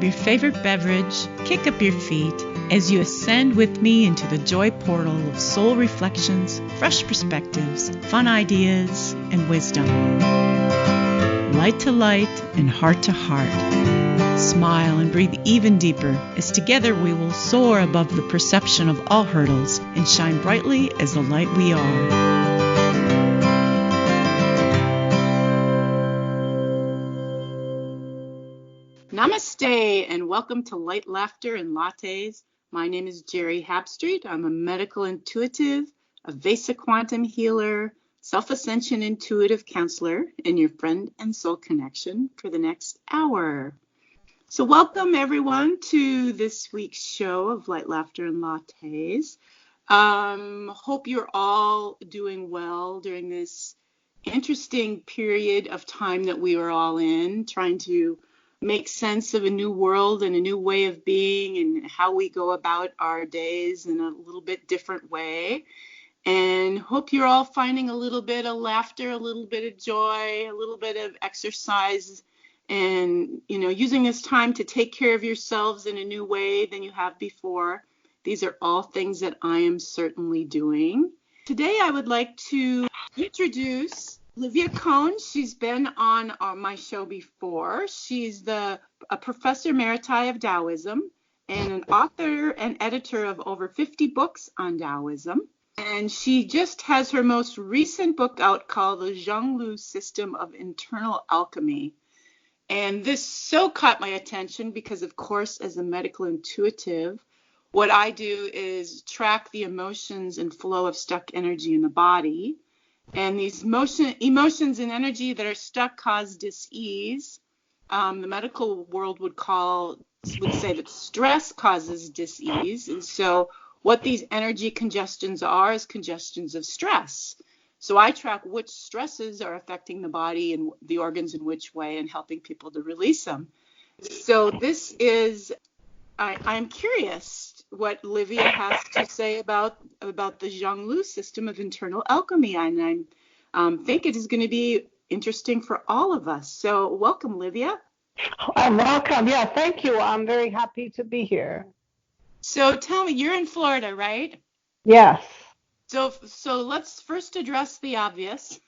grab your favorite beverage, kick up your feet as you ascend with me into the joy portal of soul reflections, fresh perspectives, fun ideas, and wisdom. Light to light and heart to heart. Smile and breathe even deeper as together we will soar above the perception of all hurdles and shine brightly as the light we are. Namaste and welcome to Light, Laughter, and Lattes. My name is Geri Habstritt. I'm a medical intuitive, a Vesa quantum healer, Self-Ascension intuitive counselor, and your friend and soul connection for the next hour. So welcome everyone to this week's show of Light, Laughter, and Lattes. Hope you're all doing well during this interesting period of time that we are all in, trying to make sense of a new world and a new way of being and how we go about our days in a little bit different way. And hope you're all finding a little bit of laughter, a little bit of joy, a little bit of exercise, and, using this time to take care of yourselves in a new way than you have before. These are all things that I am certainly doing. Today, I would like to introduce Livia Kohn. She's been on my show before. She's a professor emerita of Daoism and an author and editor of over 50 books on Daoism. And she just has her most recent book out called The Zhong-Lü System of Internal Alchemy. And this so caught my attention because, of course, as a medical intuitive, what I do is track the emotions and flow of stuck energy in the body. And these emotions and energy that are stuck cause dis-ease. The medical world would say that stress causes dis-ease. And so what these energy congestions are is congestions of stress. So I track which stresses are affecting the body and the organs in which way and helping people to release them. So this is, I'm curious what Livia has to say about the Zhong-Lü system of internal alchemy. And I think it is going to be interesting for all of us. So welcome, Livia. Welcome. Yeah, thank you. I'm very happy to be here. So tell me, you're in Florida, right? Yes. So let's first address the obvious.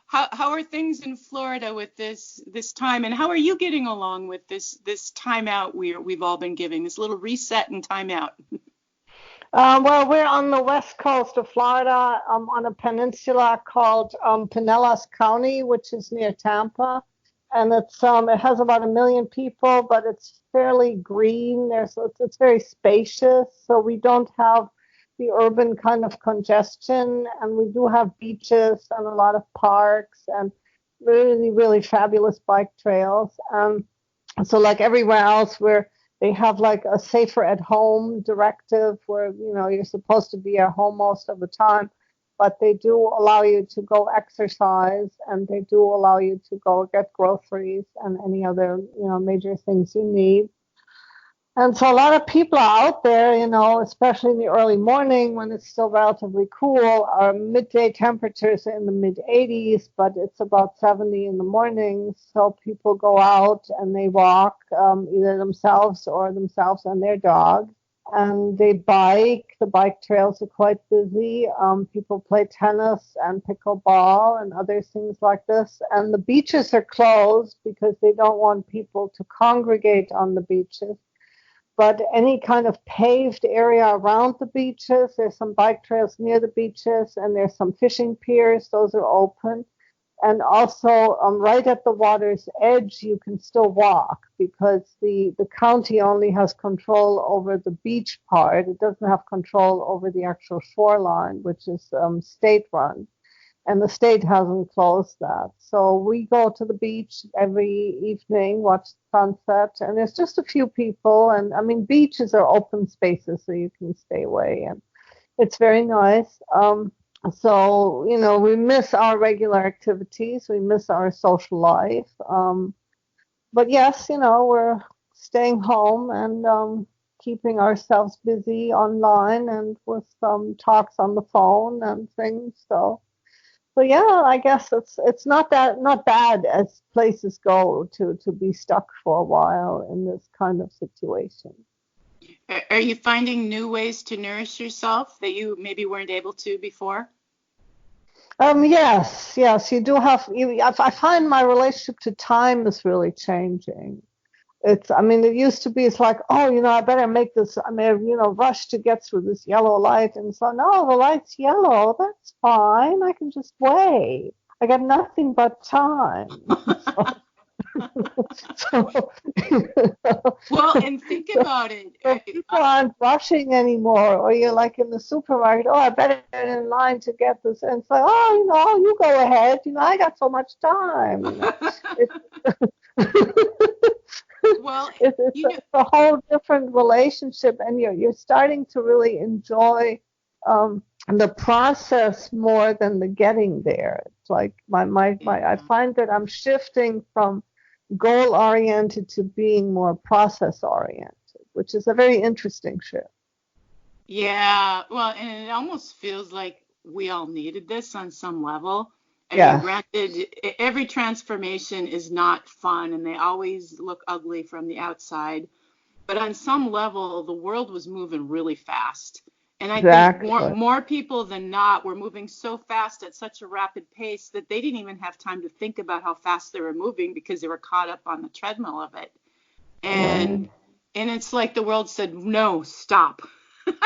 How are things in Florida with this time, and how are you getting along with this time out we've all been giving, this little reset and time out? Well, we're on the west coast of Florida, on a peninsula called Pinellas County, which is near Tampa, and it has about 1 million people, but it's fairly green. It's very spacious, so we don't have the urban kind of congestion, and we do have beaches and a lot of parks and really, really fabulous bike trails. So like everywhere else where they have like a safer at home directive where, you're supposed to be at home most of the time, but they do allow you to go exercise and they do allow you to go get groceries and any other, major things you need. And so a lot of people are out there, especially in the early morning when it's still relatively cool. Our midday temperatures are in the mid-80s, but it's about 70 in the morning. So people go out and they walk, either themselves and their dog. And they bike. The bike trails are quite busy. People play tennis and pickleball and other things like this. And the beaches are closed because they don't want people to congregate on the beaches. But any kind of paved area around the beaches, there's some bike trails near the beaches, and there's some fishing piers. Those are open. And also right at the water's edge, you can still walk because the county only has control over the beach part. It doesn't have control over the actual shoreline, which is state-run. And the state hasn't closed that. So we go to the beach every evening, watch the sunset, and there's just a few people. And beaches are open spaces, so you can stay away. And it's very nice. So, we miss our regular activities. We miss our social life. But yes, we're staying home and keeping ourselves busy online and with some talks on the phone and things. So So yeah, I guess it's not bad as places go to be stuck for a while in this kind of situation. Are you finding new ways to nourish yourself that you maybe weren't able to before? Yes, you do have. I find my relationship to time is really changing. I mean, it used to be, it's like, oh, I better make this, I may, rush to get through this yellow light. And so, no, the light's yellow. That's fine. I can just wait. I got nothing but time. So, Well, and think about it. so people aren't rushing anymore. Or you're like in the supermarket, oh, I better get in line to get this. And it's like, oh, you go ahead. I got so much time. Well, it's a whole different relationship, and you're starting to really enjoy the process more than the getting there. It's like I find that I'm shifting from goal oriented to being more process oriented, which is a very interesting shift. Yeah, well, and it almost feels like we all needed this on some level. I mean, Yeah, granted, every transformation is not fun and they always look ugly from the outside. But on some level, the world was moving really fast. And I think exactly. more people than not were moving so fast at such a rapid pace that they didn't even have time to think about how fast they were moving because they were caught up on the treadmill of it. And and it's like the world said, no, stop.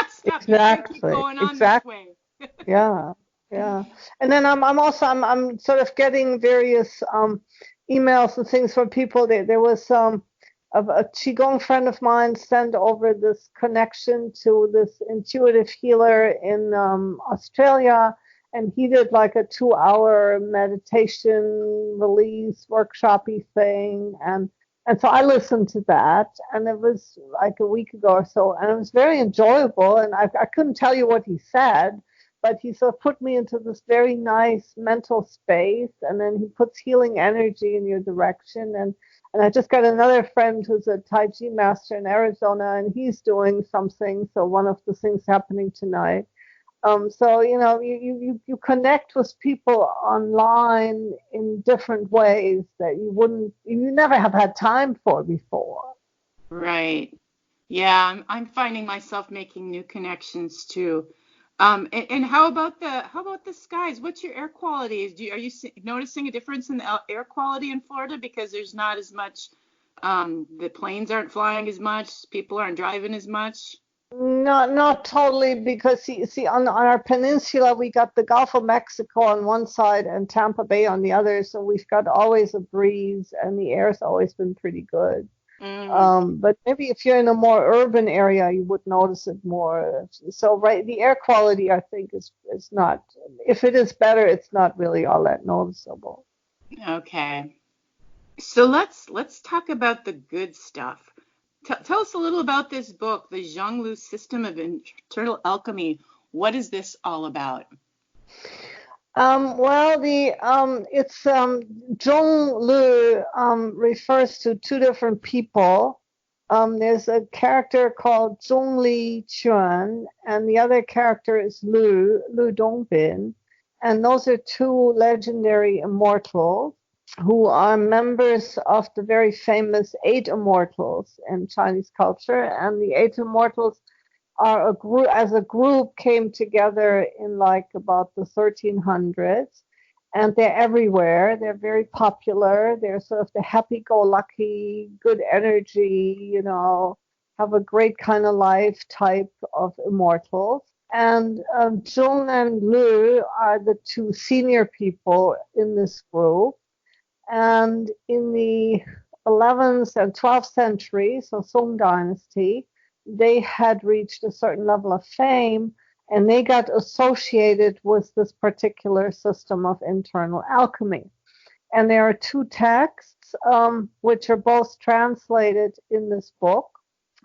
Stop. You can't keep going on this way. Yeah. And then I'm sort of getting various emails and things from people. There was a qigong friend of mine sent over this connection to this intuitive healer in Australia, and he did like a 2-hour meditation release workshopy thing, and so I listened to that, and it was like a week ago or so, and it was very enjoyable, and I couldn't tell you what he said, but he sort of put me into this very nice mental space, and then he puts healing energy in your direction, and I just got another friend who's a Tai Chi master in Arizona, and he's doing something, so one of the things happening tonight. So you connect with people online in different ways that you never have had time for before. Right. Yeah, I'm finding myself making new connections too. And how about the skies? What's your air quality? Are you noticing a difference in the air quality in Florida because there's not as much, the planes aren't flying as much, people aren't driving as much? Not totally, because see on our peninsula we got the Gulf of Mexico on one side and Tampa Bay on the other, so we've got always a breeze and the air's always been pretty good. But maybe if you're in a more urban area, you would notice it more. So right, the air quality I think is not. If it is better, it's not really all that noticeable. Okay. So let's talk about the good stuff. Tell us a little about this book, The Zhong-Lü System of Internal Alchemy. What is this all about? Well, it's Zhong-Lü refers to two different people. There's a character called Zhong-Li Quan, and the other character is Lu Dongbin, and those are two legendary immortals who are members of the very famous Eight Immortals in Chinese culture, and the Eight Immortals are as a group came together in like about the 1300s, and they're everywhere. They're very popular. They're sort of the happy-go-lucky, good energy, have a great kind of life type of immortals. And Zhong and Lu are the two senior people in this group. And in the 11th and 12th century, so Song Dynasty, they had reached a certain level of fame, and they got associated with this particular system of internal alchemy. And there are two texts which are both translated in this book.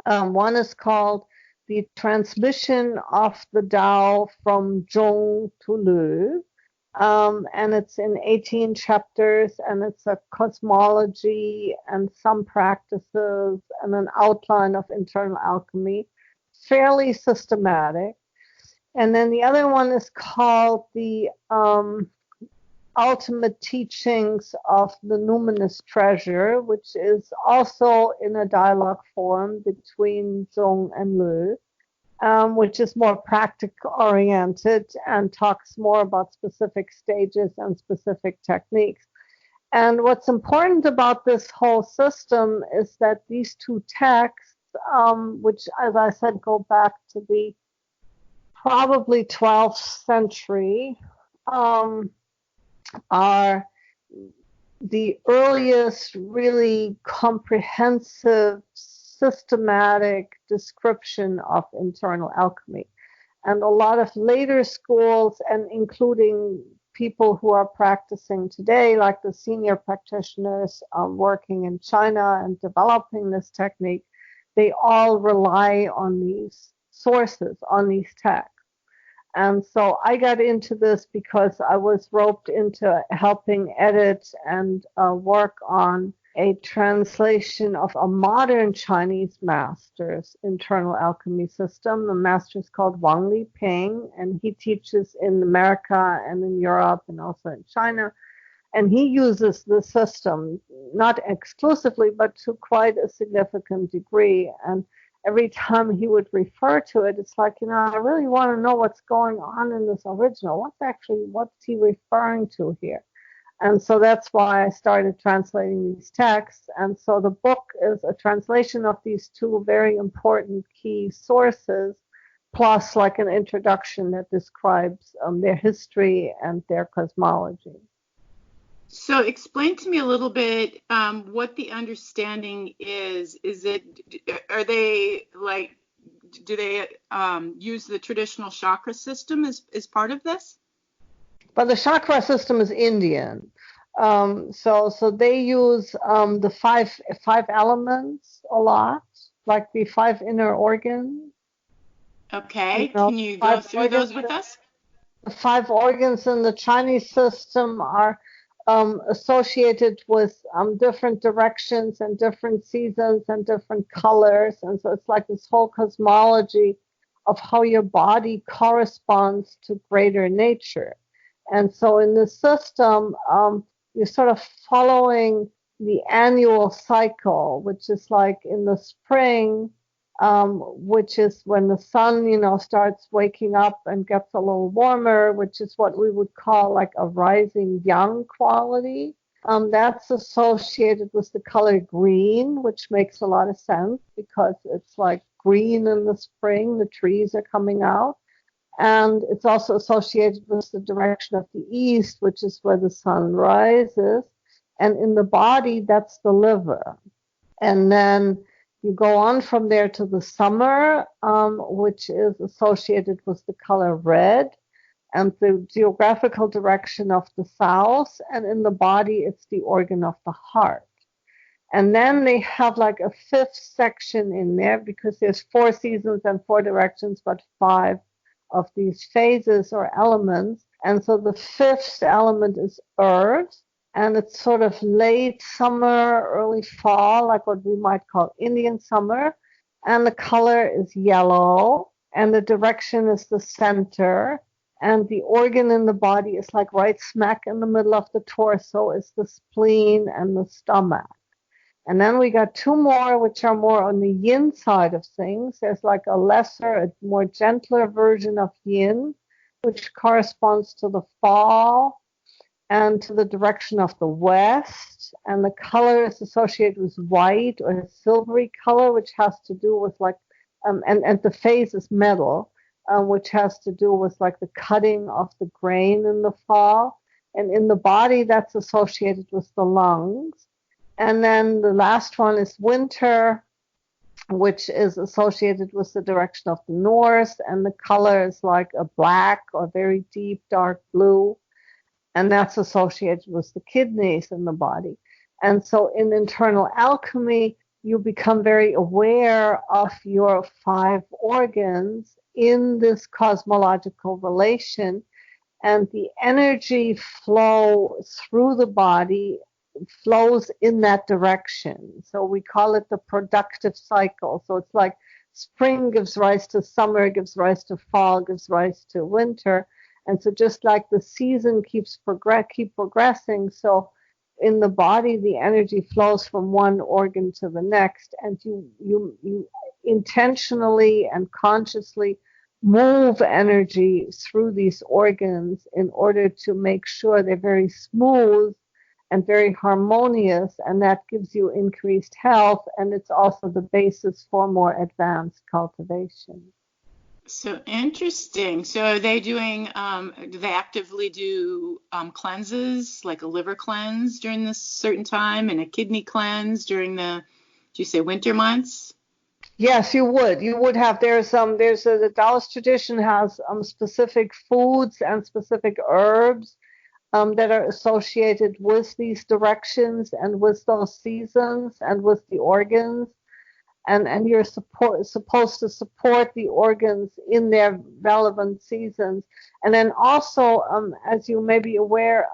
One is called The Transmission of the Tao from Zhong to Lu. And it's in 18 chapters, and it's a cosmology and some practices and an outline of internal alchemy, fairly systematic. And then the other one is called the ultimate teachings of the numinous treasure, which is also in a dialogue form between Zhong and Lü, which is more practical oriented and talks more about specific stages and specific techniques. And what's important about this whole system is that these two texts, which, as I said, go back to the probably 12th century, are the earliest really comprehensive, systematic description of internal alchemy. And a lot of later schools, and including people who are practicing today, like the senior practitioners working in China and developing this technique, they all rely on these sources, on these texts. And so I got into this because I was roped into helping edit and work on a translation of a modern Chinese master's internal alchemy system. The master is called Wang Liping, and he teaches in America and in Europe and also in China. And he uses the system, not exclusively, but to quite a significant degree. And every time he would refer to it, it's like, I really want to know what's going on in this original. What's he referring to here? And so that's why I started translating these texts. And so the book is a translation of these two very important key sources, plus like an introduction that describes their history and their cosmology. So explain to me a little bit what the understanding is. Are they like, do they use the traditional chakra system as part of this? But the chakra system is Indian. So they use the five elements a lot, like the 5 inner organs. Okay, can you go through those with us? The 5 organs in the Chinese system are associated with different directions and different seasons and different colors. And so it's like this whole cosmology of how your body corresponds to greater nature. And so in the system, you're sort of following the annual cycle, which is like in the spring, which is when the sun, starts waking up and gets a little warmer, which is what we would call like a rising young quality. That's associated with the color green, which makes a lot of sense because it's like green in the spring, the trees are coming out. And it's also associated with the direction of the east, which is where the sun rises. And in the body, that's the liver. And then you go on from there to the summer, which is associated with the color red and the geographical direction of the south. And in the body, it's the organ of the heart. And then they have like a 5th section in there because there's 4 seasons and 4 directions, but 5 of these phases or elements. And so the 5th element is earth, and it's sort of late summer, early fall, like what we might call Indian summer. And the color is yellow, and the direction is the center. And the organ in the body is like right smack in the middle of the torso is the spleen and the stomach. And then we got 2 more, which are more on the yin side of things. There's like a more gentler version of yin, which corresponds to the fall and to the direction of the west. And the color is associated with white or a silvery color, which has to do with like, and the phase is metal, which has to do with like the cutting of the grain in the fall. And in the body, that's associated with the lungs. And then the last one is winter, which is associated with the direction of the north. And the color is like a black or very deep dark blue. And that's associated with the kidneys in the body. And so in internal alchemy, you become very aware of your 5 organs in this cosmological relation. And the energy flow through the body flows in that direction. So we call it the productive cycle. So it's like spring gives rise to summer, gives rise to fall, gives rise to winter. And so just like the season keep progressing, so in the body the energy flows from one organ to the next, and you intentionally and consciously move energy through these organs in order to make sure they're very smooth and very harmonious, and that gives you increased health, and it's also the basis for more advanced cultivation. So interesting. So are they doing, do they actively do cleanses, like a liver cleanse during this certain time and a kidney cleanse during the, do you say winter months? Yes, you would. You would have. The Taoist tradition has specific foods and specific herbs that are associated with these directions and with those seasons and with the organs. And you're supposed to support the organs in their relevant seasons. And then also, as you may be aware,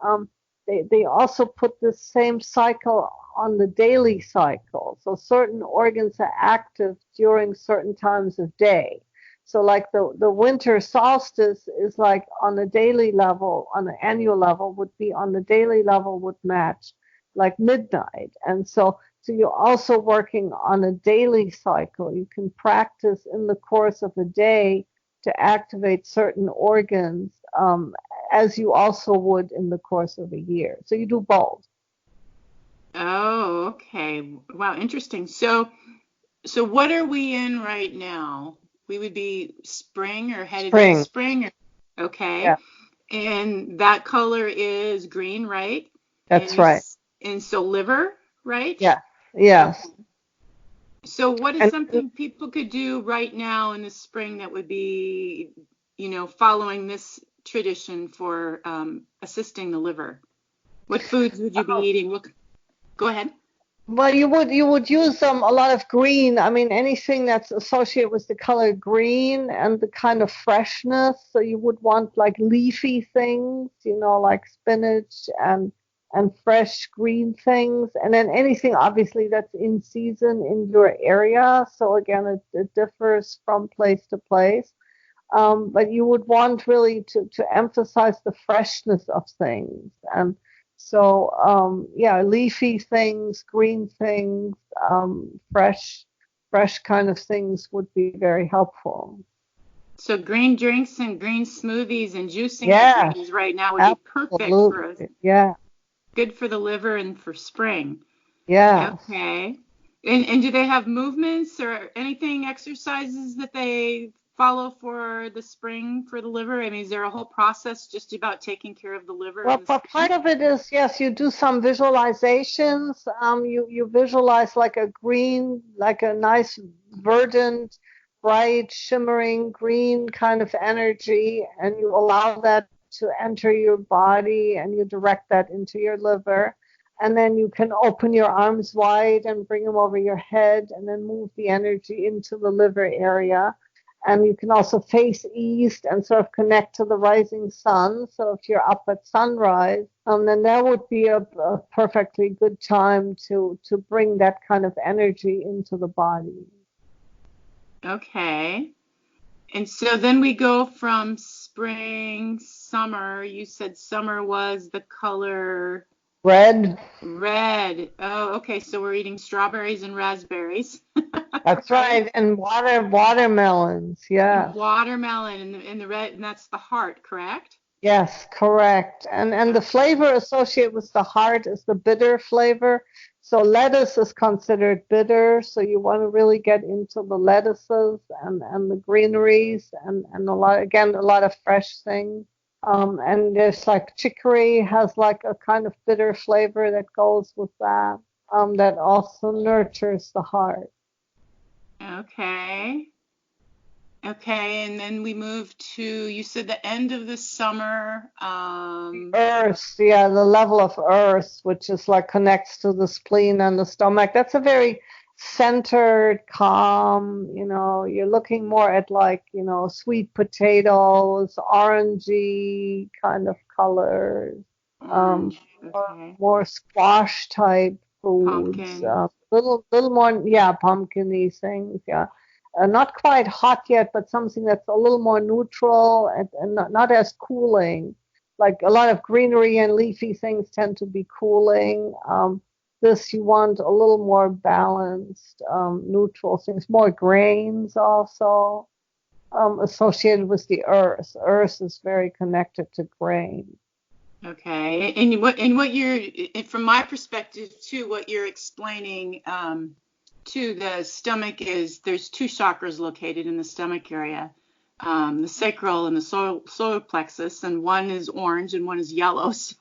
they also put the same cycle on the daily cycle. So certain organs are active during certain times of day. So like the winter solstice is like on a daily level, on an annual level would be on the daily level would match like midnight. And so you're also working on a daily cycle. You can practice in the course of a day to activate certain organs, as you also would in the course of a year. So you do both. Oh, okay. Wow, interesting. So what are we in right now? We would be spring or headed into spring. Okay. Yeah. And that color is green, right? That's right. And so liver, right? Yeah. Yes. Okay. So what is something people could do right now in the spring that would be, following this tradition for assisting the liver? What foods would you be eating? Go ahead. Well, you would use a lot of green. I mean, anything that's associated with the color green and the kind of freshness. So you would want like leafy things, like spinach and fresh green things, and then anything obviously that's in season in your area. So again, it differs from place to place. But you would want really to emphasize the freshness of things. And so, leafy things, green things, fresh kind of things would be very helpful. So green drinks and green smoothies and juicing greens right now would be perfect for us. Yeah. Good for the liver and for spring. Yeah. Okay. And do they have movements or anything, exercises that they follow for the spring for the liver? I mean, is there a whole process just about taking care of the liver? Well, part of it is, yes, you do some visualizations. You visualize like a nice verdant, bright, shimmering green kind of energy, and you allow that to enter your body, and you direct that into your liver. And then you can open your arms wide and bring them over your head, and then move the energy into the liver area. And you can also face east and sort of connect to the rising sun. So if you're up at sunrise, then that would be a perfectly good time to bring that kind of energy into the body. Okay. And so then we go from spring, summer. You said summer was the color red. Oh, okay. So we're eating strawberries and raspberries. That's right. And watermelons. Yeah. Watermelon and the red, and that's the heart, correct? Yes, correct. And the flavor associated with the heart is the bitter flavor. So lettuce is considered bitter. So you want to really get into the lettuces and the greeneries and a lot of fresh things. And there's like chicory has like a kind of bitter flavor that goes with that. That also nurtures the heart. Okay. Okay, and then we move to, you said the end of the summer. Earth, the level of earth, which is like connects to the spleen and the stomach. That's a very centered, calm, you're looking more at like, sweet potatoes, orangey kind of colors, okay. more squash type foods, Pumpkin. little more, pumpkin-y things, yeah. not quite hot yet, but something that's a little more neutral and not as cooling. Like a lot of greenery and leafy things tend to be cooling. This you want a little more balanced, neutral things, more grains also associated with the earth. Earth is very connected to grain. Okay, and what you're, from my perspective too, what you're explaining to the stomach is there's two chakras located in the stomach area, the sacral and the solar plexus, and one is orange and one is yellow. So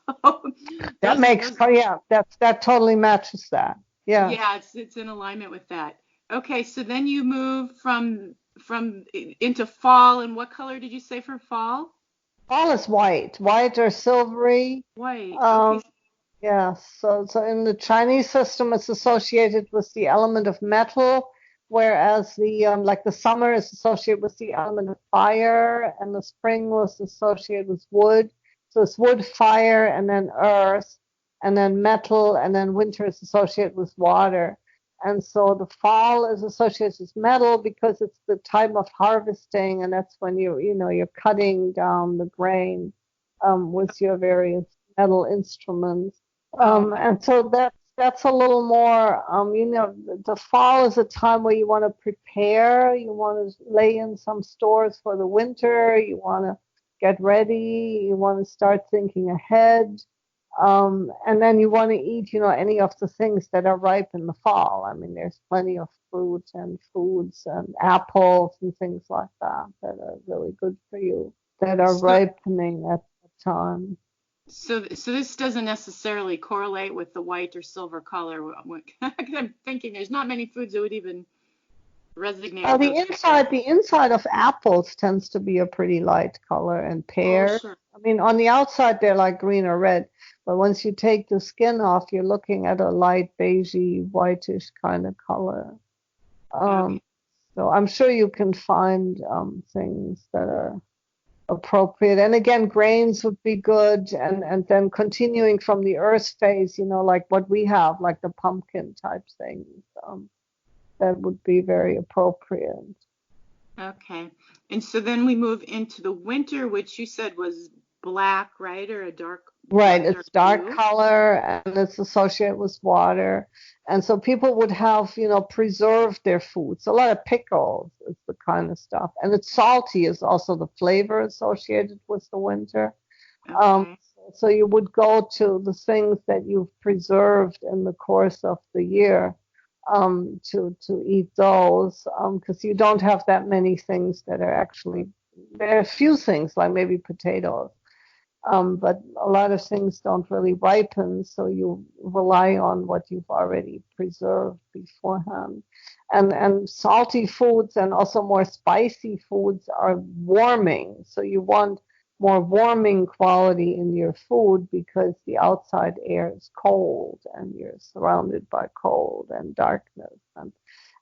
that totally matches that. Yeah. Yeah, it's in alignment with that. Okay, so then you move from into fall, and what color did you say for fall? Fall is white or silvery. White. Okay. Yeah, so in the Chinese system, it's associated with the element of metal, whereas the summer is associated with the element of fire, and the spring was associated with wood. So it's wood, fire, and then earth, and then metal, and then winter is associated with water. And so the fall is associated with metal because it's the time of harvesting, and that's when you're cutting down the grain with your various metal instruments. And so that's a little more, the fall is a time where you want to prepare, you want to lay in some stores for the winter, you want to get ready, you want to start thinking ahead. And then you want to eat, any of the things that are ripe in the fall. I mean, there's plenty of fruit and foods and apples and things like that are really good for you, that are ripening at the time. So this doesn't necessarily correlate with the white or silver color. I'm thinking there's not many foods that would even resonate. Well, the inside of apples tends to be a pretty light color, and pears. Oh, sure. I mean, on the outside they're like green or red, but once you take the skin off, you're looking at a light beigey, whitish kind of color. Okay. So I'm sure you can find things that are appropriate. And again, grains would be good, and then continuing from the earth phase, like what we have, like the pumpkin type things. That would be very appropriate. Okay. And so then we move into the winter, which you said was black, right? Or a dark. Right, it's dark blue color, and it's associated with water. And so people would have, preserved their foods. A lot of pickles is the kind of stuff. And it's salty is also the flavor associated with the winter. Okay. So you would go to the things that you've preserved in the course of the year to eat those, because you don't have that many things that are actually, there are a few things like maybe potatoes. But a lot of things don't really ripen, so you rely on what you've already preserved beforehand. And salty foods and also more spicy foods are warming, so you want more warming quality in your food because the outside air is cold and you're surrounded by cold and darkness.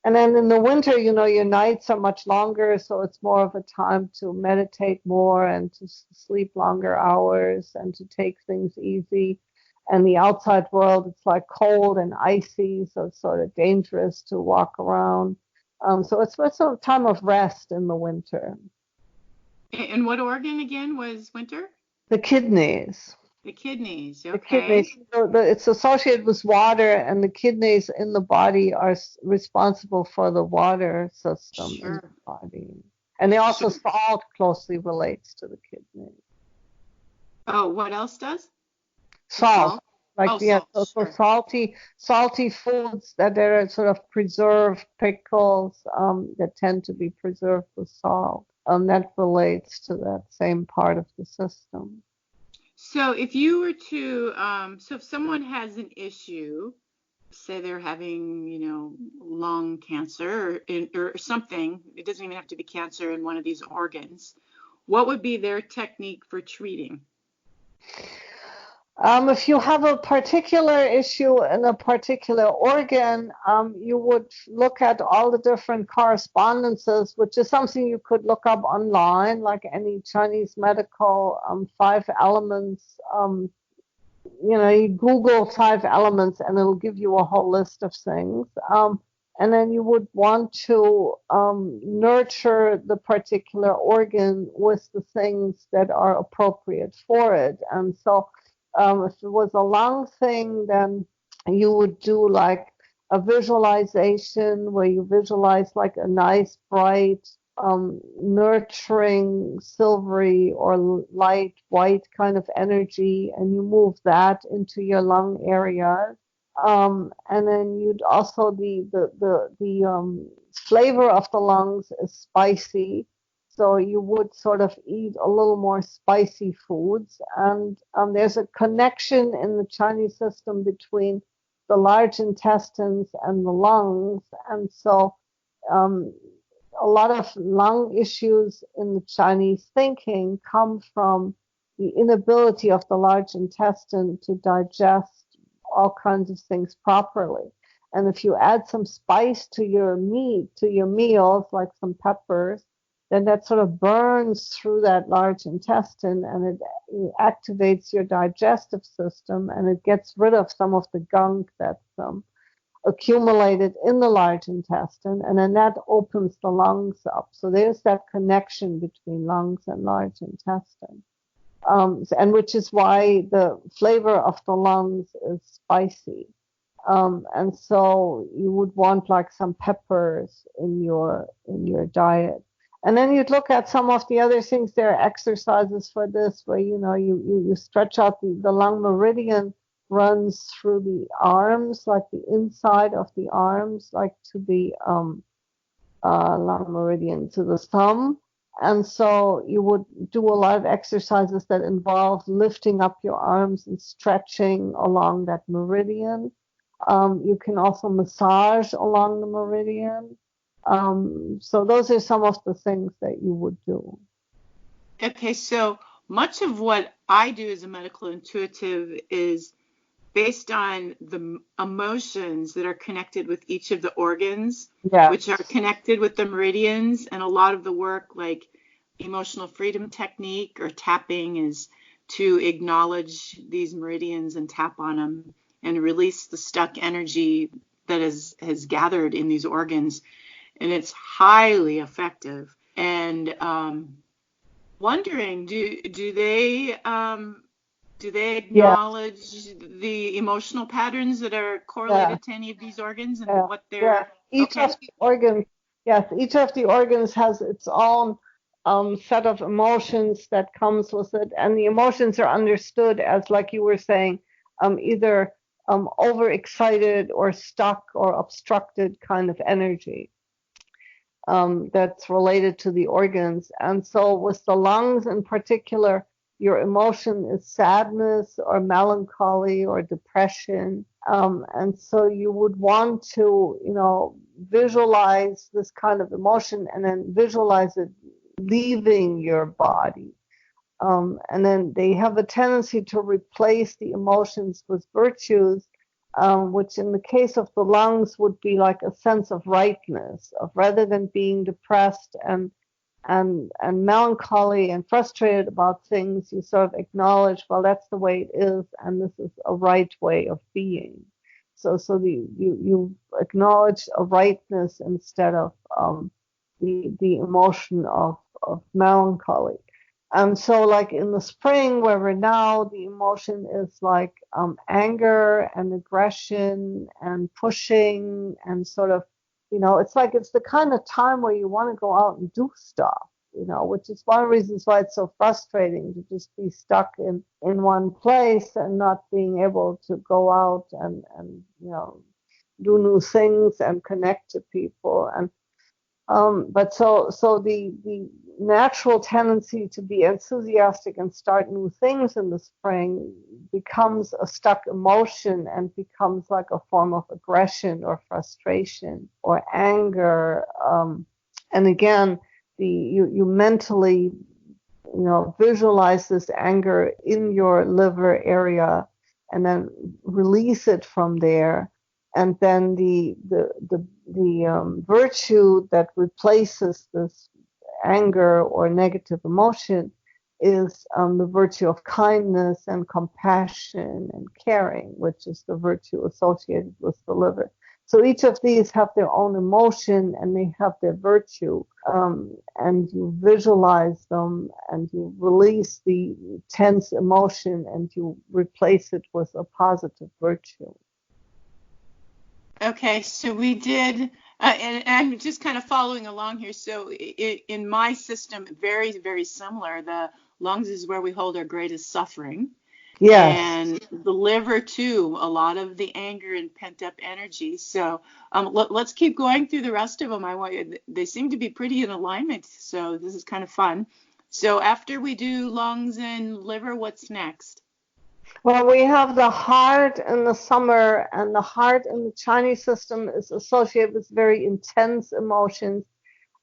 And then in the winter, your nights are much longer, so it's more of a time to meditate more and to sleep longer hours and to take things easy. And the outside world, it's like cold and icy, so it's sort of dangerous to walk around. So it's a time of rest in the winter. And what organ again was winter? The kidneys. The kidneys, okay. The kidneys, it's associated with water, and the kidneys in the body are responsible for the water system in the body. And they also, salt closely relates to the kidneys. Oh, what else does? Salt. Salt, salty foods that are sort of preserved, pickles that tend to be preserved with salt. That relates to that same part of the system. So if you were to, so if someone has an issue, say they're having, lung cancer or something, it doesn't even have to be cancer in one of these organs, what would be their technique for treating? If you have a particular issue in a particular organ, you would look at all the different correspondences, which is something you could look up online, like any Chinese medical 5 elements. You Google 5 elements and it'll give you a whole list of things. And then you would want to nurture the particular organ with the things that are appropriate for it. And so if it was a lung thing, then you would do like a visualization where you visualize like a nice, bright, nurturing, silvery or light white kind of energy, and you move that into your lung area. And then you'd also the flavor of the lungs is spicy, so you would sort of eat a little more spicy foods. And there's a connection in the Chinese system between the large intestines and the lungs, and so a lot of lung issues in the Chinese thinking come from the inability of the large intestine to digest all kinds of things properly. And if you add some spice to your meat, to your meals, like some peppers, then that sort of burns through that large intestine, and it activates your digestive system, and it gets rid of some of the gunk that's accumulated in the large intestine, and then that opens the lungs up. So there's that connection between lungs and large intestine. And which is why the flavor of the lungs is spicy. And so you would want like some peppers in your diet. And then you'd look at some of the other things. There are exercises for this where, you stretch out the lung meridian runs through the arms, like the inside of the arms, like to the lung meridian, to the thumb. And so you would do a lot of exercises that involve lifting up your arms and stretching along that meridian. You can also massage along the meridian. So those are some of the things that you would do. Okay, so much of what I do as a medical intuitive is based on the emotions that are connected with each of the organs, Yeah. which are connected with the meridians. And a lot of the work, like emotional freedom technique or tapping, is to acknowledge these meridians and tap on them and release the stuck energy that has gathered in these organs. And it's highly effective. And wondering, do they acknowledge the emotional patterns that are correlated to any of these organs and what they're each of the organs each of the organs has its own set of emotions that comes with it, and the emotions are understood as, like you were saying, either overexcited or stuck or obstructed kind of energy that's related to the organs. And so with the lungs in particular, your emotion is sadness or melancholy or depression. And so you would want to, visualize this kind of emotion and then visualize it leaving your body. And then they have a tendency to replace the emotions with virtues, which in the case of the lungs would be like a sense of rightness, of rather than being depressed and melancholy and frustrated about things, you sort of acknowledge, well, that's the way it is, and this is a right way of being. So you acknowledge a rightness instead of the emotion of melancholy. And so like in the spring where we're now, the emotion is like anger and aggression and pushing and sort of, it's like it's the kind of time where you want to go out and do stuff, which is one of the reasons why it's so frustrating to just be stuck in one place and not being able to go out and do new things and connect to people. And but so the natural tendency to be enthusiastic and start new things in the spring becomes a stuck emotion and becomes like a form of aggression or frustration or anger. And again, you mentally, visualize this anger in your liver area and then release it from there. And then the virtue that replaces this anger or negative emotion is the virtue of kindness and compassion and caring, which is the virtue associated with the liver. So each of these have their own emotion and they have their virtue. And you visualize them and you release the tense emotion and you replace it with a positive virtue. Okay, so we did, and I'm just kind of following along here. So in my system, very, very similar. The lungs is where we hold our greatest suffering. Yes. And the liver too, a lot of the anger and pent up energy. So let's keep going through the rest of them. They seem to be pretty in alignment. So this is kind of fun. So after we do lungs and liver, what's next? Well, we have the heart in the summer, and the heart in the Chinese system is associated with very intense emotions.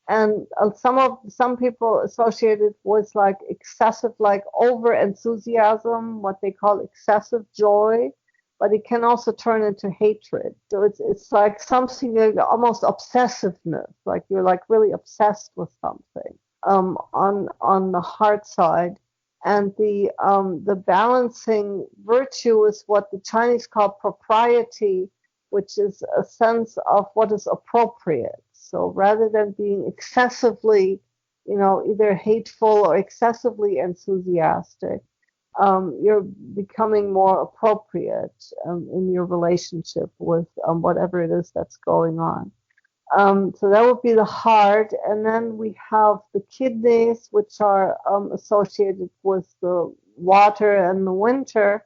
And some people associate it with like excessive, like over enthusiasm, what they call excessive joy, but it can also turn into hatred. So it's like something like almost obsessiveness, like you're like really obsessed with something on the heart side. And the balancing virtue is what the Chinese call propriety, which is a sense of what is appropriate. So rather than being excessively, either hateful or excessively enthusiastic, you're becoming more appropriate in your relationship with whatever it is that's going on. So that would be the heart. And then we have the kidneys, which are associated with the water and the winter.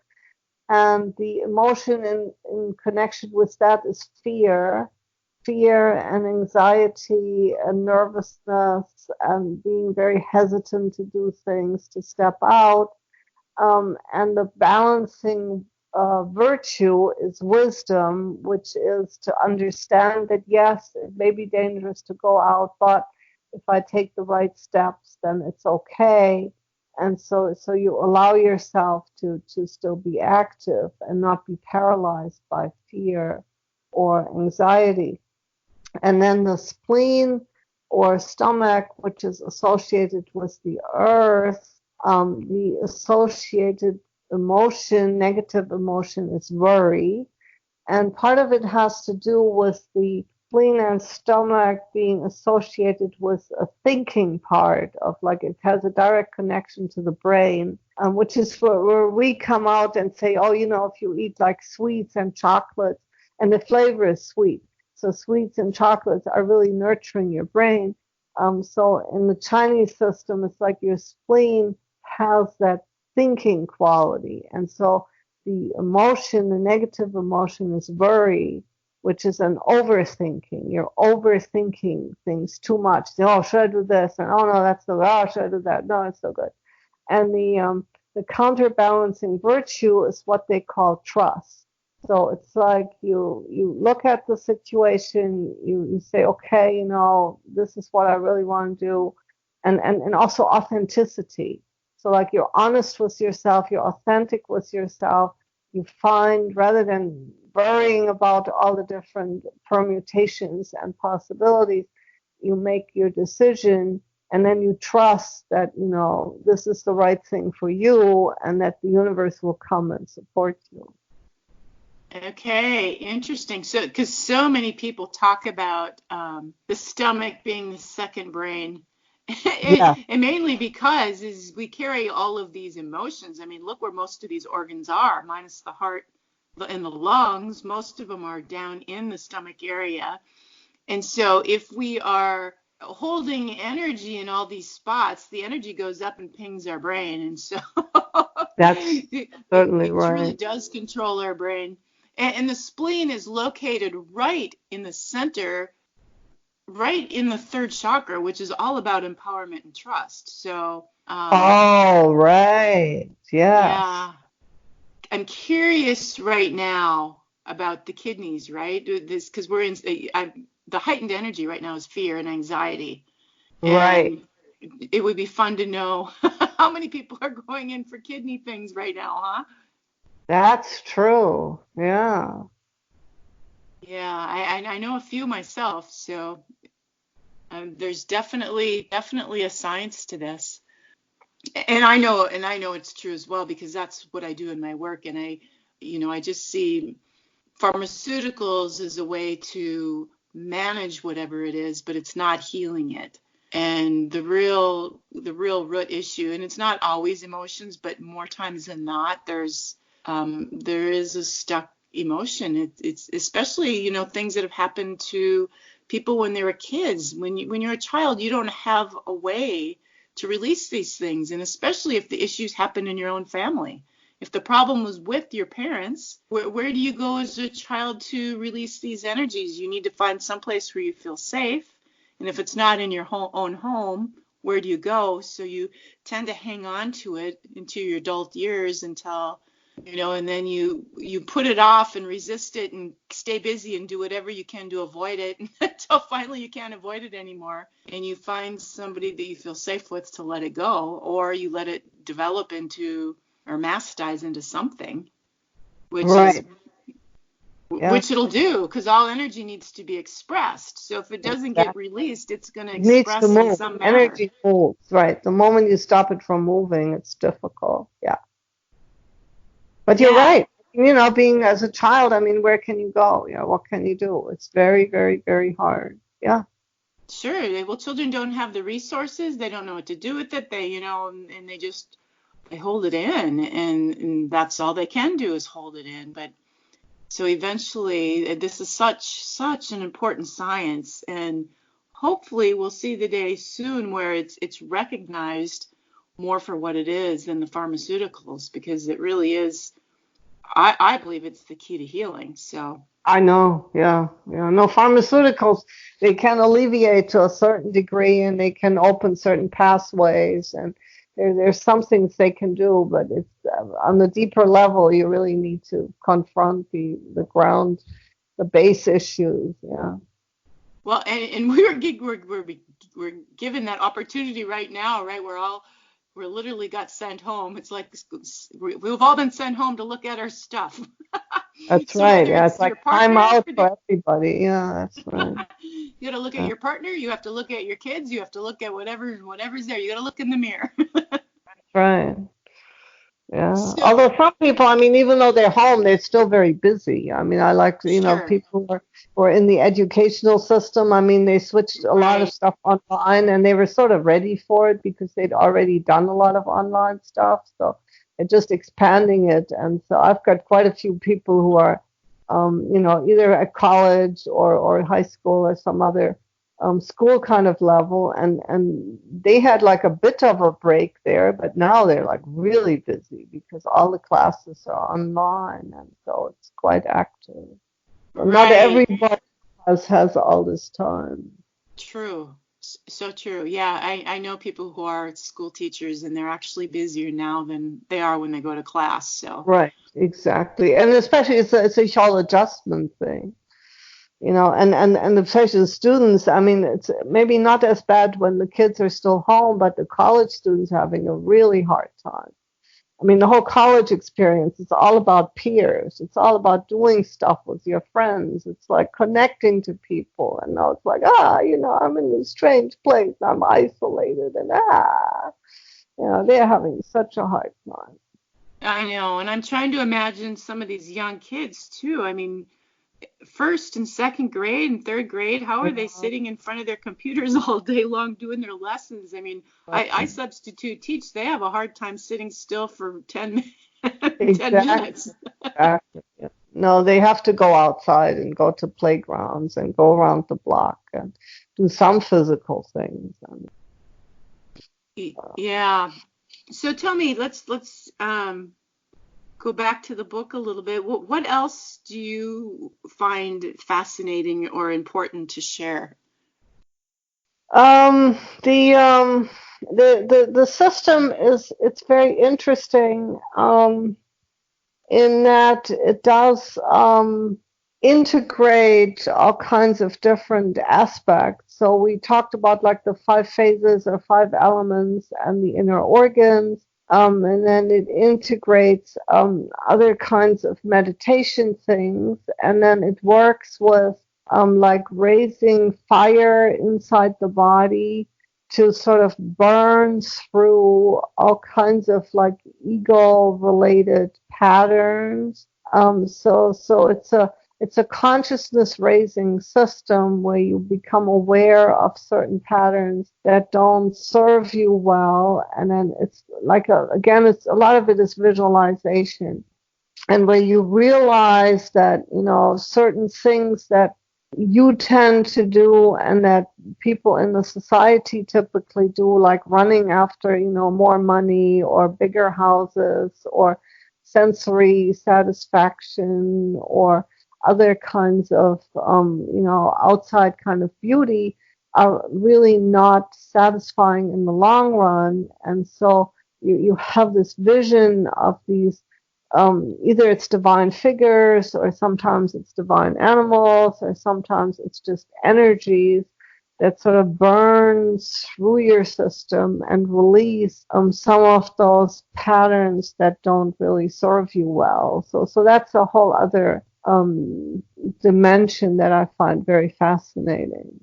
And the emotion in connection with that is fear and anxiety and nervousness and being very hesitant to do things, to step out. And the balancing virtue is wisdom, which is to understand that, yes, it may be dangerous to go out, but if I take the right steps, then it's okay. And so you allow yourself to still be active and not be paralyzed by fear or anxiety. And then the spleen or stomach, which is associated with the earth, the associated emotion, negative emotion, is worry. And part of it has to do with the spleen and stomach being associated with a thinking part of, like, it has a direct connection to the brain, which is where we come out and say, oh, if you eat like sweets and chocolates, and the flavor is sweet. So sweets and chocolates are really nurturing your brain. So in the Chinese system, it's like your spleen has that thinking quality. And so the emotion, the negative emotion, is worry, which is an overthinking. You're overthinking things too much. Oh, should I do this? And oh no, that's so good. Oh, should I do that? No, it's so good. And the counterbalancing virtue is what they call trust. So it's like you look at the situation, you say, okay, this is what I really want to do, and also authenticity. So like you're honest with yourself, you're authentic with yourself. You find, rather than worrying about all the different permutations and possibilities, you make your decision, and then you trust that, this is the right thing for you and that the universe will come and support you. Okay, interesting. So, because so many people talk about the stomach being the second brain, Yeah. and mainly because we carry all of these emotions. I mean, look where most of these organs are, minus the heart and the lungs. Most of them are down in the stomach area. And so if we are holding energy in all these spots, the energy goes up and pings our brain. And so That's certainly it right. truly does control our brain. And the spleen is located right in the center, right in the third chakra, which is all about empowerment and trust. So, oh, right. yeah, I'm curious right now about the kidneys, right? This, because we're in the heightened energy right now is fear and anxiety. Right. And it would be fun to know how many people are going in for kidney things right now, huh? That's true. Yeah. Yeah, I know a few myself, so there's definitely a science to this. And I know it's true as well, because that's what I do in my work. And I just see pharmaceuticals is a way to manage whatever it is, but it's not healing it. And the real root issue, and it's not always emotions, but more times than not, there is a stuck emotion. It's especially, things that have happened to people when they were kids. When you're a child, you don't have a way to release these things, and especially if the issues happen in your own family. If the problem was with your parents, where do you go as a child to release these energies? You need to find someplace where you feel safe. And if it's not in your own home, where do you go? So you tend to hang on to it into your adult years until, and then you put it off and resist it and stay busy and do whatever you can to avoid it until finally you can't avoid it anymore. And you find somebody that you feel safe with to let it go, or you let it develop into or mastize into something, which right. which it'll do, because all energy needs to be expressed. So if it doesn't get released, it's going to express in some manner. Energy moves, right. The moment you stop it from moving, it's difficult. Yeah. But you're right. Being as a child, where can you go? What can you do? It's very, very, very hard. Yeah. Sure. Well, children don't have the resources. They don't know what to do with it. They, and they hold it in, and that's all they can do is hold it in. But so eventually, this is such an important science, and hopefully we'll see the day soon where it's recognized more for what it is than the pharmaceuticals, because it really is. I believe it's the key to healing. So I know, yeah. No, pharmaceuticals, they can alleviate to a certain degree, and they can open certain pathways, and there's some things they can do, but it's on the deeper level, you really need to confront the ground, the base issues. Yeah. Well, and we're given that opportunity right now, right? We're literally got sent home. It's like we've all been sent home to look at our stuff. That's so right. Yeah, it's like time out for everybody. Yeah, that's right. You got to look at your partner. You have to look at your kids. You have to look at whatever's there. You got to look in the mirror. That's right. Yeah. So, although some people, even though they're home, they're still very busy. I like, people who are in the educational system. They switched a lot of stuff online, and they were sort of ready for it because they'd already done a lot of online stuff. So they're just expanding it. And so I've got quite a few people who are, either at college or high school or some other school kind of level, and they had like a bit of a break there, but now they're like really busy because all the classes are online, and so it's quite active. Not everybody has all this time. True. So true. Yeah, I know people who are school teachers, and they're actually busier now than they are when they go to class. So right, exactly, and especially it's a whole adjustment thing. And especially the students, it's maybe not as bad when the kids are still home, but the college students are having a really hard time. The whole college experience is all about peers. It's all about doing stuff with your friends. It's like connecting to people. And now it's like, I'm in this strange place. I'm isolated. And, they're having such a hard time. I know. And I'm trying to imagine some of these young kids, too. First and second grade and third grade, how are they sitting in front of their computers all day long doing their lessons? I substitute teach. They have a hard time sitting still for 10 minutes. Exactly. No, they have to go outside and go to playgrounds and go around the block and do some physical things. Yeah. So tell me, let's go back to the book a little bit. What else do you find fascinating or important to share? The system it's very interesting in that it does integrate all kinds of different aspects. So we talked about like the 5 phases or 5 elements and the inner organs. And then it integrates other kinds of meditation things, and then it works with like raising fire inside the body to sort of burn through all kinds of like ego-related patterns. So it's a it's a consciousness raising system where you become aware of certain patterns that don't serve you well. And then it's like, it's a lot of it is visualization. And where you realize that, certain things that you tend to do and that people in the society typically do, like running after, more money or bigger houses or sensory satisfaction or other kinds of, outside kind of beauty, are really not satisfying in the long run. And so you have this vision of these, either it's divine figures, or sometimes it's divine animals, or sometimes it's just energies that sort of burn through your system and release some of those patterns that don't really serve you well. So that's a whole other dimension that I find very fascinating.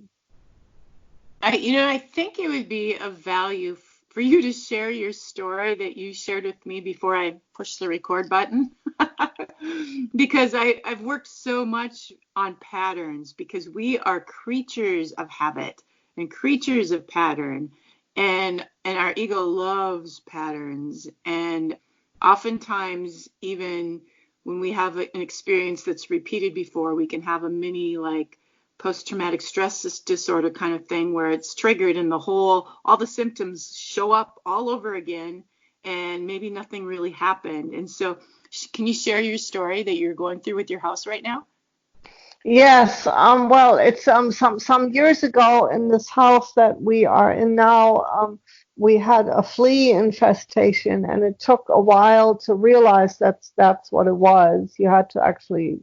I think it would be of value for you to share your story that you shared with me before I pushed the record button. Because I've worked so much on patterns, because we are creatures of habit and creatures of pattern, and our ego loves patterns. And oftentimes, even when we have an experience that's repeated before, we can have a mini post-traumatic stress disorder kind of thing, where it's triggered and all the symptoms show up all over again, and maybe nothing really happened. And so can you share your story that you're going through with your house right now? Yes. Well, it's some years ago in this house that we are in now, we had a flea infestation, and it took a while to realize that's what it was. You had to actually,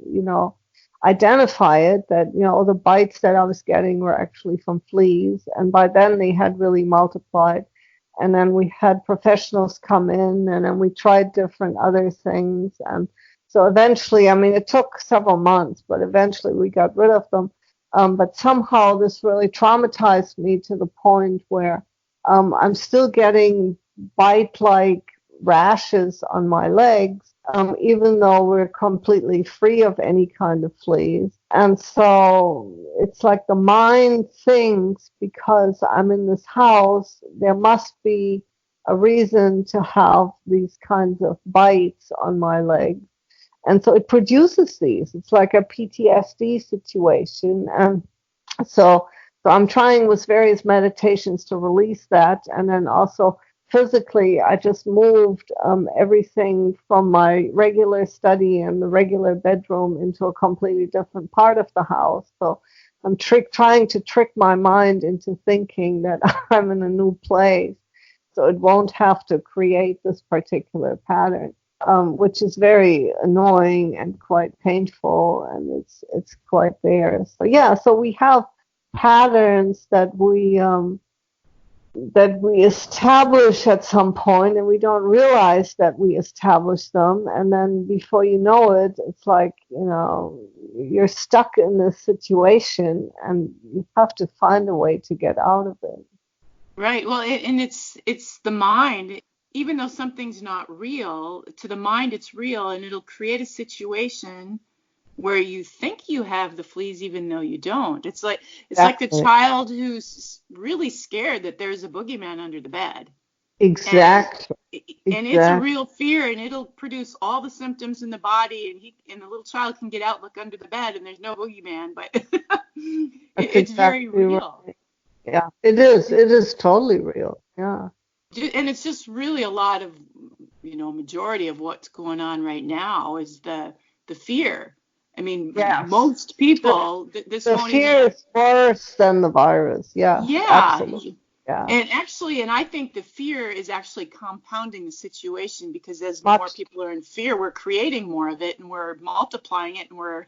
identify it, that, the bites that I was getting were actually from fleas. And by then they had really multiplied. And then we had professionals come in, and then we tried different other things. And so eventually, it took several months, but eventually we got rid of them. But somehow this really traumatized me to the point where I'm still getting bite-like rashes on my legs, even though we're completely free of any kind of fleas. And so it's like the mind thinks, because I'm in this house, there must be a reason to have these kinds of bites on my legs. And so it produces these. It's like a PTSD situation. And so I'm trying with various meditations to release that. And then also physically, I just moved everything from my regular study and the regular bedroom into a completely different part of the house. So I'm trying to trick my mind into thinking that I'm in a new place, so it won't have to create this particular pattern. Which is very annoying and quite painful, and it's quite there. So yeah, so we have patterns that we establish at some point, and we don't realize that we establish them, and then before you know it, it's like, you're stuck in this situation, and you have to find a way to get out of it. Right. Well, and it's the mind. Even though something's not real, to the mind it's real, and it'll create a situation where you think you have the fleas even though you don't. It's like the child who's really scared that there's a boogeyman under the bed. Exactly. And it's a real fear, and it'll produce all the symptoms in the body, and the little child can get out, look under the bed, and there's no boogeyman, but it's very real. Right. Yeah, it is. It is totally real. Yeah. And it's just really a lot of, majority of what's going on right now is the fear. Yes. Most people, the fear is worse than the virus. Yeah. Yeah. Absolutely. Yeah. And I think the fear is actually compounding the situation, because as more people are in fear, we're creating more of it, and we're multiplying it, and we're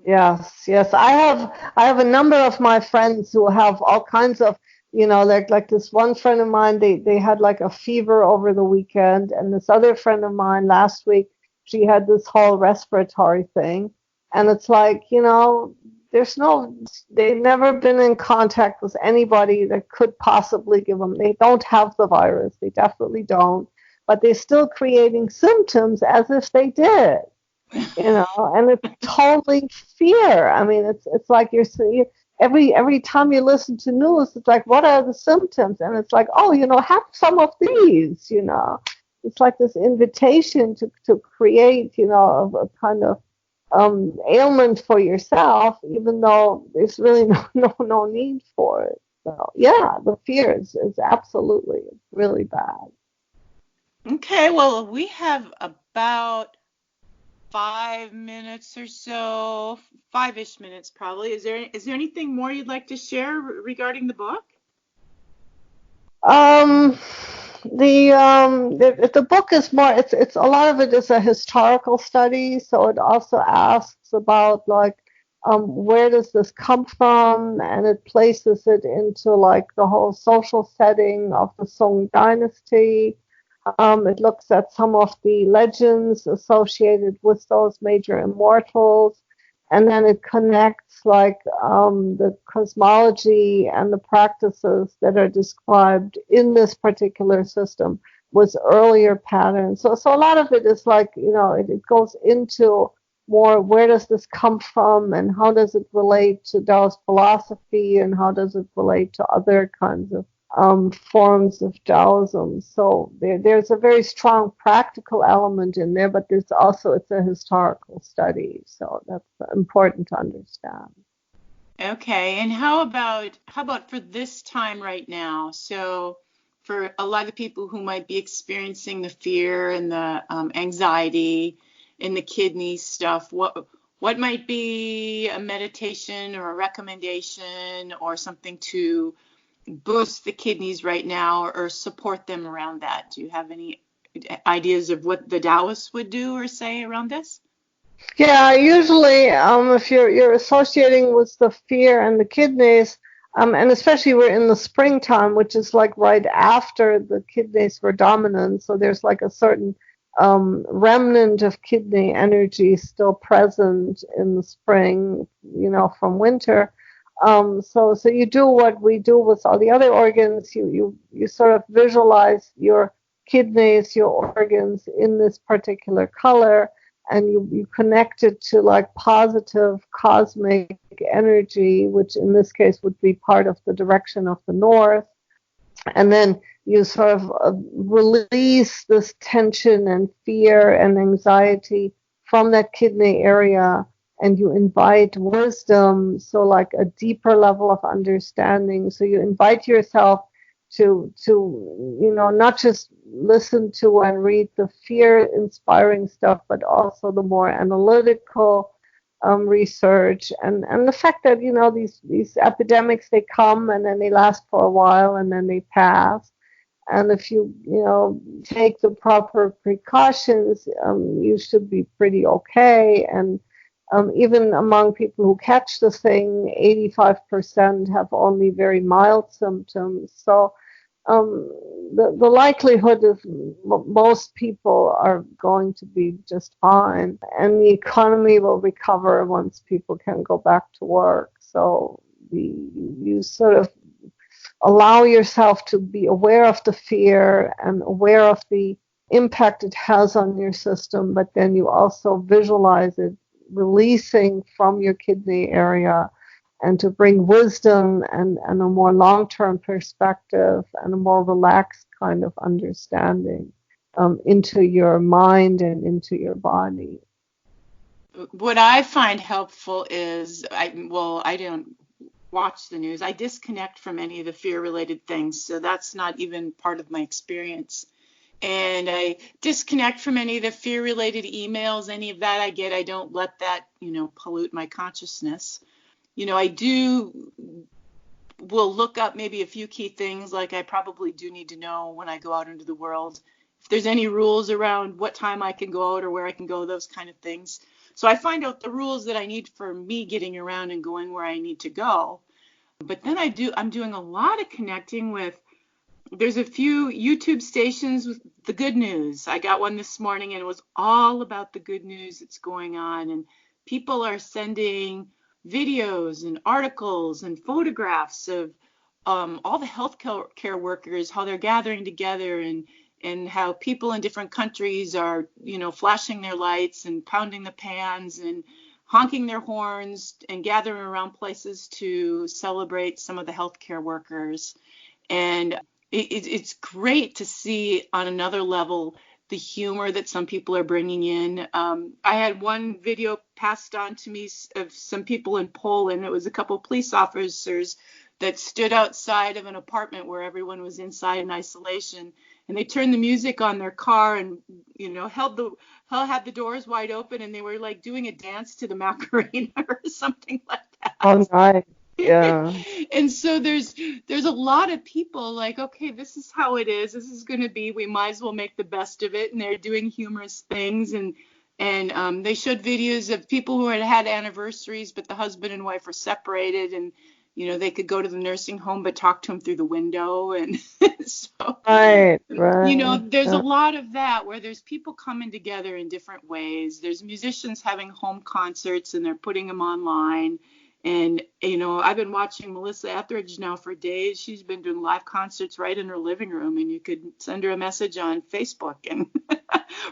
Yes. I have a number of my friends who have all kinds of, like this one friend of mine, they had like a fever over the weekend, and this other friend of mine last week, she had this whole respiratory thing. And it's like, they've never been in contact with anybody that could possibly give them, they don't have the virus, they definitely don't, but they're still creating symptoms as if they did. And it's totally fear. I mean, it's like every time you listen to news, it's like, what are the symptoms? And it's like, oh, have some of these. It's like this invitation to create, a kind of ailment for yourself, even though there's really no need for it. So yeah, the fear is absolutely really bad. Okay, well, we have about 5 minutes or so, five-ish minutes probably. Is there anything more you'd like to share regarding the book? Um, the book is more. It's a lot of it is a historical study, so it also asks about like where does this come from, and it places it into like the whole social setting of the Song dynasty. It looks at some of the legends associated with those major immortals, and then it connects like the cosmology and the practices that are described in this particular system with earlier patterns. So a lot of it is like, it goes into more where does this come from and how does it relate to Taoist philosophy and how does it relate to other kinds of forms of Taoism. So there's a very strong practical element in there, but it's a historical study. So that's important to understand. Okay, and how about for this time right now? So for a lot of people who might be experiencing the fear and the anxiety and the kidney stuff, what might be a meditation or a recommendation or something to boost the kidneys right now or support them around that? Do you have any ideas of what the Taoists would do or say around this? Yeah, usually if you're associating with the fear and the kidneys, and especially we're in the springtime, which is like right after the kidneys were dominant, so there's like a certain remnant of kidney energy still present in the spring, from winter. So you do what we do with all the other organs. You sort of visualize your kidneys, your organs in this particular color, and you connect it to like positive cosmic energy, which in this case would be part of the direction of the north. And then you sort of release this tension and fear and anxiety from that kidney area, and you invite wisdom, so like a deeper level of understanding. So you invite yourself to not just listen to and read the fear inspiring stuff, but also the more analytical research, and the fact that these epidemics, they come and then they last for a while and then they pass, and if you take the proper precautions, you should be pretty okay. And even among people who catch the thing, 85% have only very mild symptoms. So um, the likelihood is most people are going to be just fine, and the economy will recover once people can go back to work. So you sort of allow yourself to be aware of the fear and aware of the impact it has on your system, but then you also visualize it releasing from your kidney area, and to bring wisdom and a more long-term perspective and a more relaxed kind of understanding into your mind and into your body. What I find helpful is I don't watch the news. I disconnect from any of the fear-related things, so that's not even part of my experience. And I disconnect from any of the fear-related emails, any of that I get. I don't let that, pollute my consciousness. I will look up maybe a few key things, like I probably do need to know when I go out into the world, if there's any rules around what time I can go out or where I can go, those kind of things. So I find out the rules that I need for me getting around and going where I need to go. But then I'm doing a lot of connecting with, there's a few YouTube stations with the good news. I got one this morning and it was all about the good news that's going on. And people are sending videos and articles and photographs of all the healthcare workers, how they're gathering together and how people in different countries are, flashing their lights and pounding the pans and honking their horns and gathering around places to celebrate some of the healthcare workers. And it's great to see on another level the humor that some people are bringing in. I had one video passed on to me of some people in Poland. It was a couple of police officers that stood outside of an apartment where everyone was inside in isolation, and they turned the music on their car and had the doors wide open, and they were like doing a dance to the Macarena or something like that. Oh, nice. Yeah. And so there's a lot of people like, okay, this is how it is. This is going to be. We might as well make the best of it. And they're doing humorous things, and they showed videos of people who had anniversaries, but the husband and wife were separated, and they could go to the nursing home but talk to him through the window. And so, right. There's a lot of that where there's people coming together in different ways. There's musicians having home concerts and they're putting them online. And, I've been watching Melissa Etheridge now for days. She's been doing live concerts right in her living room, and you could send her a message on Facebook and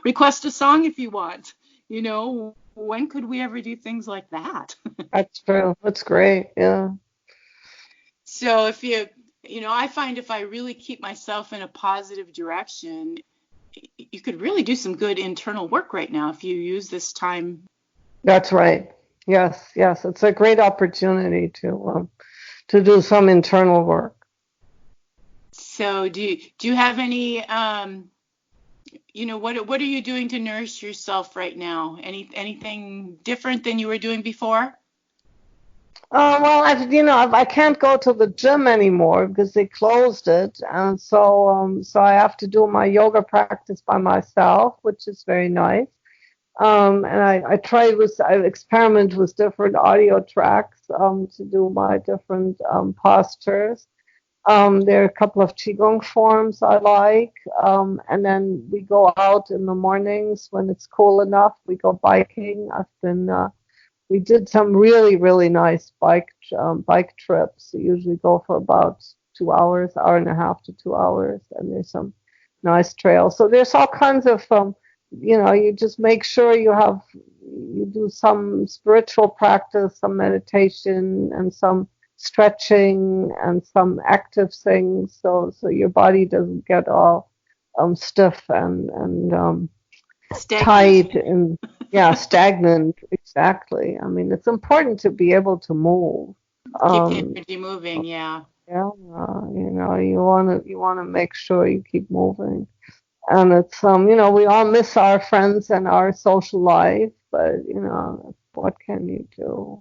request a song if you want. When could we ever do things like that? That's true. That's great. Yeah. So if I find if I really keep myself in a positive direction, you could really do some good internal work right now if you use this time. That's right. Yes. It's a great opportunity to do some internal work. So do you have any, what are you doing to nourish yourself right now? Anything different than you were doing before? Well, I can't go to the gym anymore because they closed it, and so I have to do my yoga practice by myself, which is very nice. And I experiment with different audio tracks to do my different postures. There are a couple of Qigong forms I like, and then we go out in the mornings when it's cool enough. We go biking. We did some really, really nice bike trips. We usually go for about 2 hours, hour and a half to 2 hours, and there's some nice trails. So there's all kinds of, you just make sure you do some spiritual practice, some meditation, and some stretching, and some active things, so your body doesn't get all stiff and tight and stagnant. Exactly. I mean, it's important to be able to move. Keep the energy moving. Yeah. Yeah. You want to make sure you keep moving. And it's we all miss our friends and our social life, but what can you do?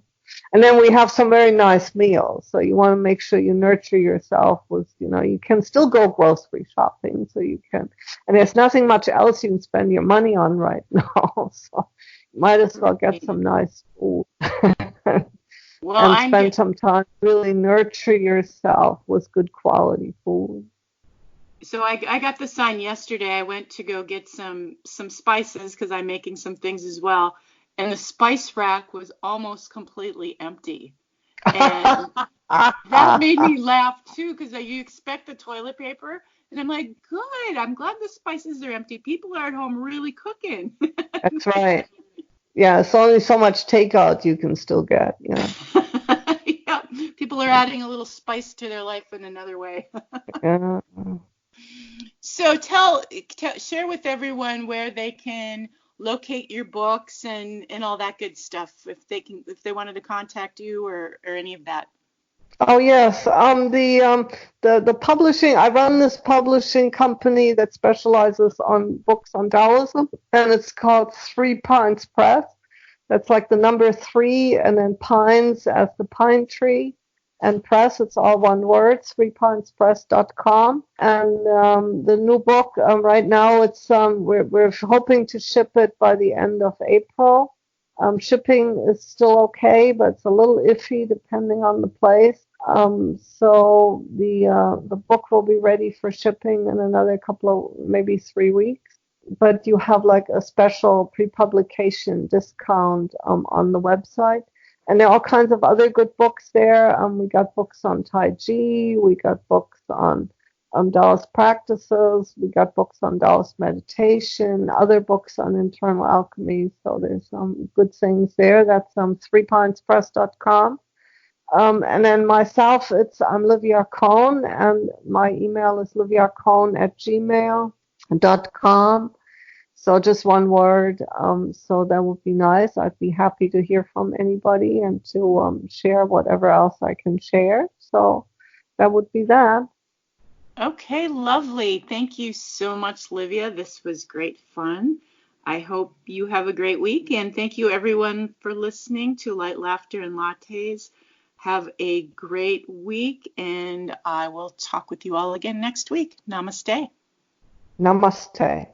And then we have some very nice meals. So you want to make sure you nurture yourself with, you can still go grocery shopping. So you can, and there's nothing much else you can spend your money on right now. So you might as well get some nice food and spend some time really nurture yourself with good quality food. So I got the sign yesterday. I went to go get some spices because I'm making some things as well. And the spice rack was almost completely empty. And that made me laugh, too, because you expect the toilet paper. And I'm like, good. I'm glad the spices are empty. People are at home really cooking. That's right. Yeah, it's only so much takeout you can still get. Yeah. Yeah, people are adding a little spice to their life in another way. Yeah. So share with everyone where they can locate your books and all that good stuff if they wanted to contact you or any of that. Oh yes, the publishing. I run this publishing company that specializes on books on Daoism, and it's called 3 Pines Press. That's like the number 3, and then pines as the pine tree, and press. It's all one word. 3pinespress.com. And the new book right now, it's we're hoping to ship it by the end of April. Shipping is still okay, but it's a little iffy depending on the place. So the book will be ready for shipping in another couple of, maybe 3 weeks. But you have like a special pre-publication discount on the website. And there are all kinds of other good books there. We got books on Tai Chi. We got books on Taoist practices. We got books on Taoist meditation, other books on internal alchemy. So there's some good things there. That's 3pointspress.com. And then myself, I'm Livia Kohn, and my email is liviakohn@gmail.com. So just one word. So that would be nice. I'd be happy to hear from anybody and to share whatever else I can share. So that would be that. Okay, lovely. Thank you so much, Livia. This was great fun. I hope you have a great week, and thank you everyone for listening to Light, Laughter, and Lattes. Have a great week, and I will talk with you all again next week. Namaste. Namaste.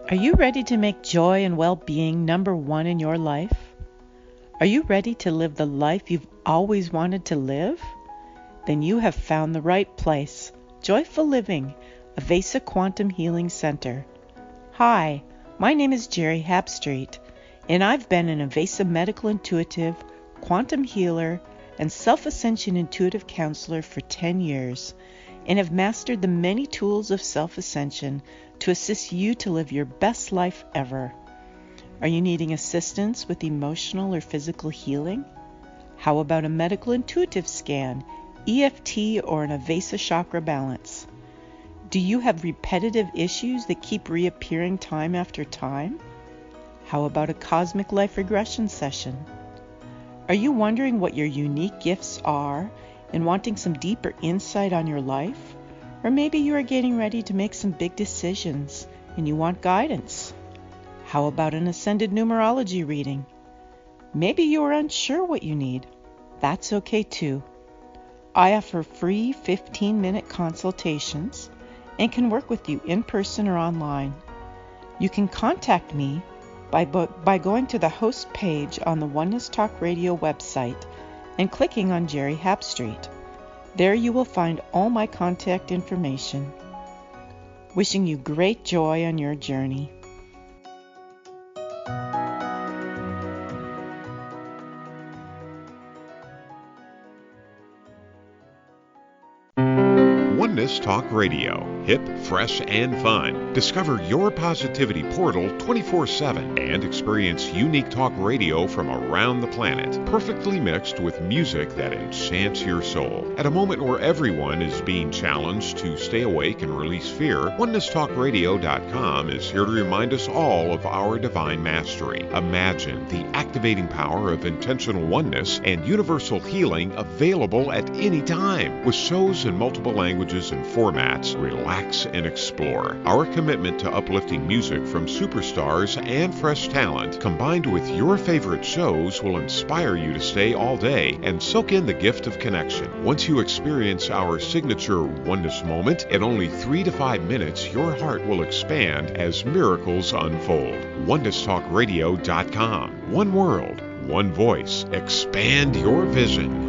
Are you ready to make joy and well-being number one in your life? Are you ready to live the life you've always wanted to live? Then you have found the right place. Joyful Living, a Vesa Quantum Healing Center. Hi, my name is Geri Habstritt, and I've been an Vesa medical intuitive, quantum healer, and self-ascension intuitive counselor for 10 years, and have mastered the many tools of self-ascension to assist you to live your best life ever. Are you needing assistance with emotional or physical healing? How about a medical intuitive scan, EFT, or an Vesa chakra balance? Do you have repetitive issues that keep reappearing time after time? How about a cosmic life regression session? Are you wondering what your unique gifts are and wanting some deeper insight on your life? Or maybe you are getting ready to make some big decisions and you want guidance. How about an ascended numerology reading? Maybe you are unsure what you need. That's okay too. I offer free 15-minute consultations and can work with you in person or online. You can contact me by going to the host page on the Oneness Talk Radio website and clicking on Geri Habstritt. There you will find all my contact information. Wishing you great joy on your journey. Oneness Talk Radio. Hip, fresh, and fun. Discover your positivity portal 24/7 and experience unique talk radio from around the planet, perfectly mixed with music that enchants your soul. At a moment where everyone is being challenged to stay awake and release fear, OnenessTalkRadio.com is here to remind us all of our divine mastery. Imagine the activating power of intentional oneness and universal healing available at any time. With shows in multiple languages and formats, relax and explore. Our commitment to uplifting music from superstars and fresh talent, combined with your favorite shows, will inspire you to stay all day and soak in the gift of connection. Once you experience our signature oneness moment, in only 3 to 5 minutes, your heart will expand as miracles unfold. OnenessTalkRadio.com. One world, one voice. Expand your vision.